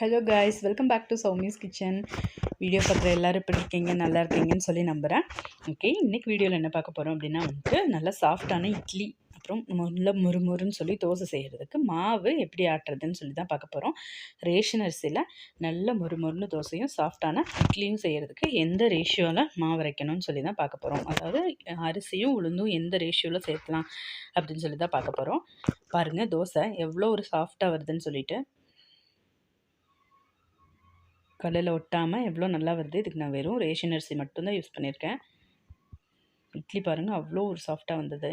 Hello guys, welcome back to Soumi's kitchen. Video பார்க்குற எல்லோரும் எப்படி இருக்கீங்க, நல்லா இருக்கீங்கன்னு சொல்லி நம்புகிறேன். ஓகே, இன்றைக்கி வீடியோவில் என்ன பார்க்க போகிறோம் அப்படின்னா நல்லா சாஃப்டான இட்லி, அப்புறம் நல்ல முறுமுறுன்னு சொல்லி தோசை செய்கிறதுக்கு மாவு எப்படி ஆட்டுறதுன்னு சொல்லி தான் பார்க்க போகிறோம். ரேஷன் அரிசியில் நல்ல முறுமுறுன்னு தோசையும் சாஃப்டான இட்லியும் செய்கிறதுக்கு எந்த ரேஷியோவில் மாவு அரைக்கணும்னு சொல்லி தான் பார்க்க போகிறோம். அதாவது அரிசியும் உளுந்தும் எந்த ரேஷியோவில் சேர்க்கலாம் அப்படின்னு சொல்லி தான் பார்க்க போகிறோம். பாருங்கள், தோசை எவ்வளோ ஒரு சாஃப்டாக வருதுன்னு சொல்லிட்டு, கல்லில் ஒட்டாமல் எவ்வளோ நல்லா வருது. இதுக்கு நான் வெறும் ரேஷன் அரிசி மட்டும்தான் யூஸ் பண்ணியிருக்கேன். இட்லி பாருங்கள், அவ்வளோ ஒரு சாஃப்டாக வந்தது.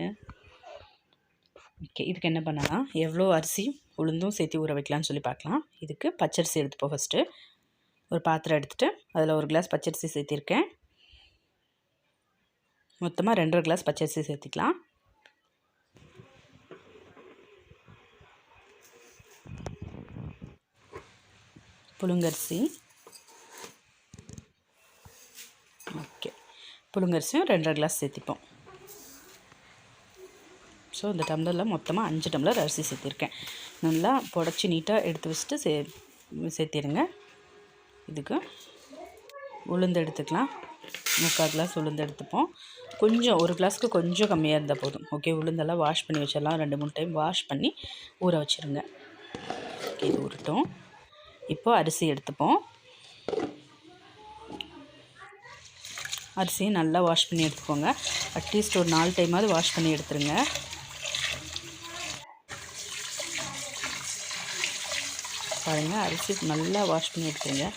ஓகே, இதுக்கு என்ன பண்ணலாம், எவ்வளோ அரிசி உளுந்தும் சேர்த்து ஊற வைக்கலான்னு சொல்லி பார்க்கலாம். இதுக்கு பச்சரிசி எடுத்துப்போம். ஃபஸ்ட்டு ஒரு பாத்திரம் எடுத்துகிட்டு அதில் 1 கிளாஸ் பச்சரிசி சேர்த்திருக்கேன். மொத்தமாக 2.5 கிளாஸ் பச்சரிசி சேர்த்திக்கலாம். புழுங்கரிசி, ஓகே, புழுங்கரிசியும் 2.5 கிளாஸ் சேர்த்திப்போம். ஸோ இந்த டம்ளரில் மொத்தமாக 5 டம்ளர் அரிசி சேர்த்திருக்கேன். நல்லா புடச்சி நீட்டாக எடுத்து வச்சுட்டு சேர்த்திடுங்க. இதுக்கு உளுந்து எடுத்துக்கலாம். 3/4 கிளாஸ் உளுந்து எடுத்துப்போம். கொஞ்சம் 1 கிளாஸ்க்கு கொஞ்சம் கம்மியாக இருந்தால் போதும். ஓகே, உளுந்தெல்லாம் வாஷ் பண்ணி வச்சிடலாம். 2-3 டைம் வாஷ் பண்ணி ஊற வச்சுருங்க. ஓகே, இது ஊறட்டும். இப்போது அரிசி எடுத்துப்போம். அரிசியை நல்லா வாஷ் பண்ணி எடுத்துக்கோங்க. அட்லீஸ்ட் ஒரு 4 டைமாவது வாஷ் பண்ணி எடுத்துருங்க. பாருங்கள், அரிசி நல்லா வாஷ் பண்ணி எடுத்துருங்க,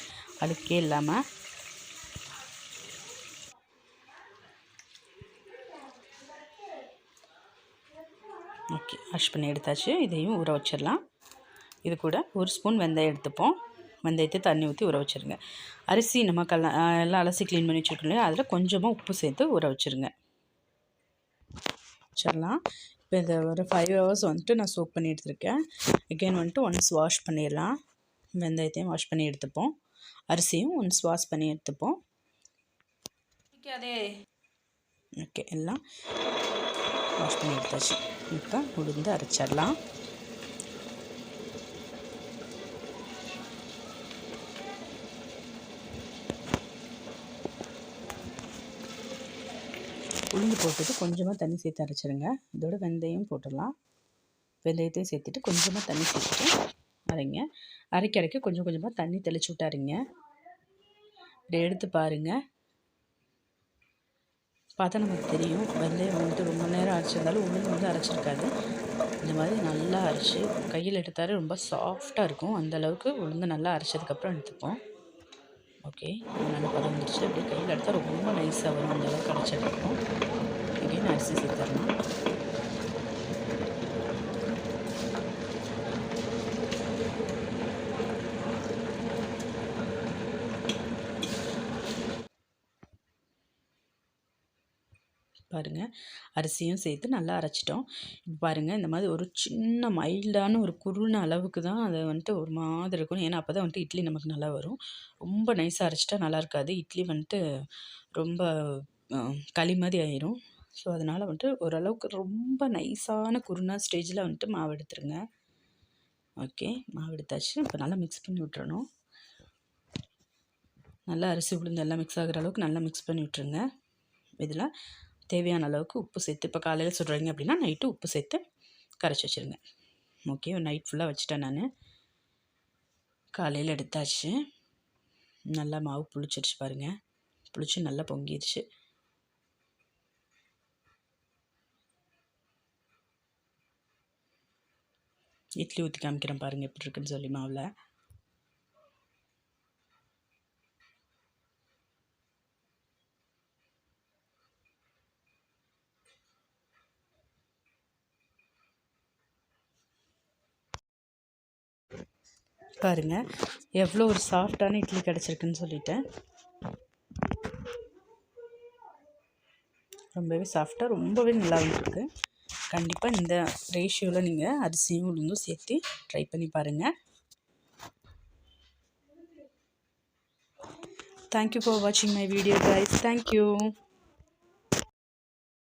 அழுக்கே இல்லாமல். ஓகே, வாஷ் பண்ணி எடுத்தாச்சு. இதையும் ஊற வச்சிடலாம். இது கூட 1 ஸ்பூன் வெந்தயம் எடுத்துப்போம். வெந்தயத்தை தண்ணி ஊற்றி ஊற வச்சுருங்க. அரிசி நம்ம எல்லாம் அலசி க்ளீன் பண்ணி வச்சுருக்கோம் இல்லையா, அதில் கொஞ்சமாக உப்பு சேர்த்து ஊற வச்சுருங்க. வச்சிடலாம். இப்போ இதை ஒரு 5 ஹவர்ஸ் நான் சோக் பண்ணி எடுத்துருக்கேன். அகெயின் ஒன்ஸ் வாஷ் பண்ணிடலாம். வெந்தயத்தையும் வாஷ் பண்ணி எடுத்துப்போம். அரிசியும் ஒன்ஸ் வாஷ் பண்ணி எடுத்துப்போம். ஓகே, எல்லாம் வாஷ் பண்ணி எடுத்தாச்சு. இப்போ உளுந்து அரைச்சிடலாம். உளுந்து போட்டுட்டு கொஞ்சமாக தண்ணி சேர்த்து அரைச்சிடுங்க. இதோட வெந்தயம் போட்டுடலாம். வெந்தயத்தையும் சேர்த்துட்டு கொஞ்சமாக தண்ணி சேர்த்துட்டு அரைங்க. அரைக்க கொஞ்சம் கொஞ்சமாக தண்ணி தெளிச்சு விட்டு அரைங்க. இப்படி எடுத்து பாருங்கள், பார்த்தா நமக்கு தெரியும். வெந்தயம் ரொம்ப நேரம் அரைச்சிருந்தாலும் உளுந்து அரைச்சிருக்காது. இந்த மாதிரி நல்லா அரைச்சி கையில் எடுத்தாலே ரொம்ப சாஃப்டாக இருக்கும். அந்தளவுக்கு உளுந்து நல்லா அரைச்சதுக்கப்புறம் எடுத்துப்போம். ஓகே, நல்லா பதம் வந்துடுச்சு. அப்படியே கையில் எடுத்தால் ரொம்ப நைஸாக வரும். அந்தளவுக்கு அரைச்சதுக்கப்புறம் அகெயின் அரிசி சேர்த்துடலாம். பாருங்கள், அரிசியும் சேர்த்து நல்லா அரைச்சிட்டோம். இப்போ பாருங்கள், இந்த மாதிரி ஒரு சின்ன மைல்டான ஒரு குருண அளவுக்கு தான் அதை ஒரு மாதிரி இருக்கணும். ஏன்னா அப்போ தான் இட்லி நமக்கு நல்லா வரும். ரொம்ப நைஸாக அரைச்சிட்டா நல்லா இருக்காது. இட்லி ரொம்ப களி மாதிரி ஆயிரும். ஸோ அதனால் ஓரளவுக்கு ரொம்ப நைஸான குருணா ஸ்டேஜில் மாவு எடுத்துருங்க. ஓகே, மாவு எடுத்தாச்சு. இப்போ நல்லா மிக்ஸ் பண்ணி விட்டுறணும். நல்லா அரிசி உளுந்து எல்லாம் மிக்ஸ் ஆகிற அளவுக்கு நல்லா மிக்ஸ் பண்ணி விட்டுருங்க. இதில் தேவையான அளவுக்கு உப்பு சேர்த்து, இப்போ காலையில் சுடுறீங்க அப்படின்னா நைட்டு உப்பு சேர்த்து கரைச்சி வச்சுருங்க. ஓகே, நைட் ஃபுல்லாக வச்சுட்டேன் நான். காலையில் எடுத்தாச்சு. நல்லா மாவு புளிச்சிருச்சு பாருங்கள். புளிச்சு நல்லா பொங்கிடுச்சு. இட்லி ஊற்றி காமிக்கிறேன் பாருங்கள் எப்படி இருக்குன்னு சொல்லி மாவில். பாருங்கள், எவ்வளோ ஒரு சாஃப்டான இட்லி கிடச்சிருக்குன்னு சொல்லிட்டேன். ரொம்பவே சாஃப்டாக, ரொம்பவே நல்லா வந்துருக்கு. கண்டிப்பாக இந்த ரேஷியோவில் நீங்கள் அரிசியும் உளுந்தும் சேர்த்து ட்ரை பண்ணி பாருங்கள். தேங்க்யூ ஃபார் வாட்சிங் மை வீடியோ guys. தேங்க்யூ.